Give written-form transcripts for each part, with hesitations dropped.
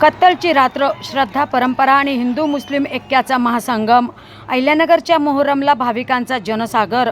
कत्तलची रात्र, श्रद्धा, परंपरा आणि हिंदू मुस्लिम ऐक्याचा महासंगम. अहिल्यानगरच्या मोहरमला भाविकांचा जनसागर.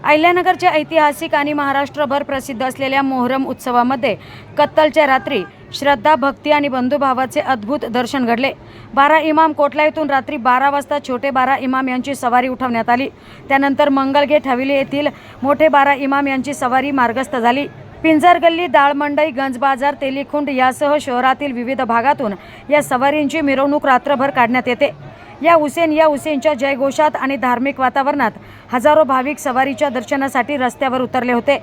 अहिल्यानगरच्या ऐतिहासिक आणि महाराष्ट्रभर प्रसिद्ध असलेल्या मोहरम उत्सवामध्ये कत्तलच्या रात्री श्रद्धा, भक्ती आणि बंधुभावाचे अद्भुत दर्शन घडले. 12 इमाम कोटला येथून रात्री 12 वाजता छोटे 12 इमाम यांची सवारी उठवण्यात आली. त्यानंतर मंगलगेट हवेली येथील मोठे 12 इमाम यांची सवारी मार्गस्थ झाली. पिंजर गल्ली, दाळमंडई, गंज बाजार, तेलीखुंड यासह शहरातील विविध भागातून या सवारींची मिरवणूक रात्रभर काढण्यात येते. या हुसेनच्या जयघोषात आणि धार्मिक वातावरणात हजारो भाविक सवारीच्या दर्शनासाठी रस्त्यावर उतरले होते.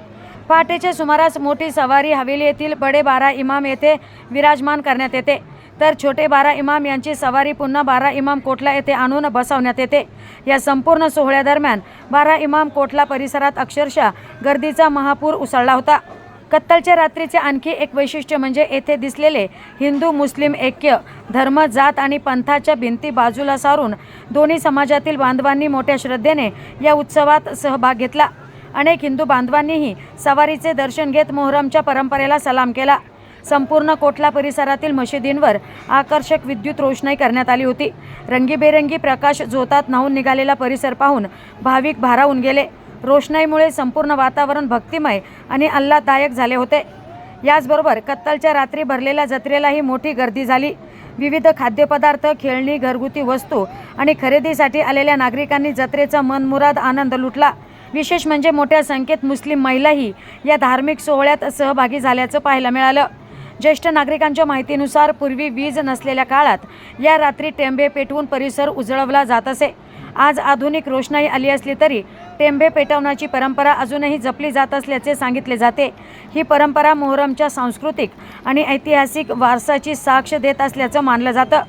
पहाटेच्या सुमारास मोठी सवारी हवेली येथील बडे 12 इमाम येथे विराजमान करण्यात येते, तर छोटे 12 इमाम यांची सवारी पुन्हा 12 इमाम कोटला येथे आणून बसवण्यात येते. या संपूर्ण सोहळ्यादरम्यान 12 इमाम कोटला परिसरात अक्षरशः गर्दीचा महापूर उसळला होता. कत्तलच्या रात्रीचे आणखी एक वैशिष्ट्य म्हणजे येथे दिसलेले हिंदू मुस्लिम ऐक्य. धर्म, जात आणि पंथाच्या भिंती बाजूला सारून दोन्ही समाजातील बांधवांनी मोठ्या श्रद्धेने या उत्सवात सहभाग घेतला. अनेक हिंदू बांधवांनीही सवारीचे दर्शन घेत मोहरमच्या परंपरेला सलाम केला. संपूर्ण कोटला परिसरातील मशिदींवर आकर्षक विद्युत रोषणाई करण्यात आली होती. रंगीबेरंगी प्रकाश झोतात न्हाऊन निघालेला परिसर पाहून भाविक भारावून गेले. रोषणाईमुळे संपूर्ण वातावरण भक्तिमय आणि आल्हाददायक झाले होते. याचबरोबर कत्तलच्या रात्री भरलेल्या जत्रेलाही मोठी गर्दी झाली. विविध खाद्यपदार्थ, खेळणी, घरगुती वस्तू आणि खरेदीसाठी आलेल्या नागरिकांनी जत्रेचा मनमुराद आनंद लुटला. विशेष म्हणजे मोठ्या संख्येत मुस्लिम महिलाही या धार्मिक सोहळ्यात सहभागी झाल्याचं पाहायला मिळालं. ज्येष्ठ नागरिकांच्या माहितीनुसार पूर्वी वीज नसलेल्या काळात या रात्री टेंबे पेटवून परिसर उजळवला जात असे. आज आधुनिक रोषणाई आली असली तरी टेंबे पेटवण्याची परंपरा अजूनही जपली जात असल्याचे सांगितले जाते. ही परंपरा मोहरमच्या सांस्कृतिक आणि ऐतिहासिक वारसाची साक्ष देत असल्याचं मानलं जातं.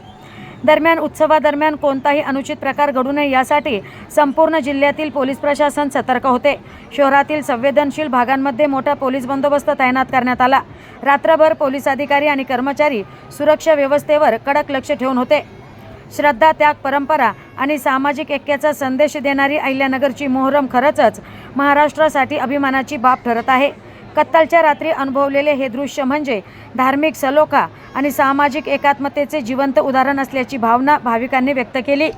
दरम्यान उत्सवादरम्यान कोणताही अनुचित प्रकार घडू नये यासाठी संपूर्ण जिल्ह्यातील पोलीस प्रशासन सतर्क होते. शहरातील संवेदनशील भागांमध्ये मोठा पोलीस बंदोबस्त तैनात करण्यात आला. रात्रभर पोलीस अधिकारी आणि कर्मचारी सुरक्षा व्यवस्थेवर कडक लक्ष ठेवून होते. श्रद्धा, त्याग, परंपरा आणि सामाजिक ऐक्याचा संदेश देणारी अहिल्यानगरची मोहरम खरंच महाराष्ट्रासाठी अभिमानाची बाब ठरत आहे. कत्तलच्या रात्री अनुभवलेले हे दृश्य म्हणजे धार्मिक सलोखा आणि सामाजिक एकात्मतेचे जिवंत उदाहरण असल्याची भावना भाविकांनी व्यक्त केली.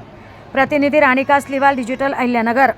प्रतिनिधी राणी कासलीवाल, डिजिटल अहिल्यानगर.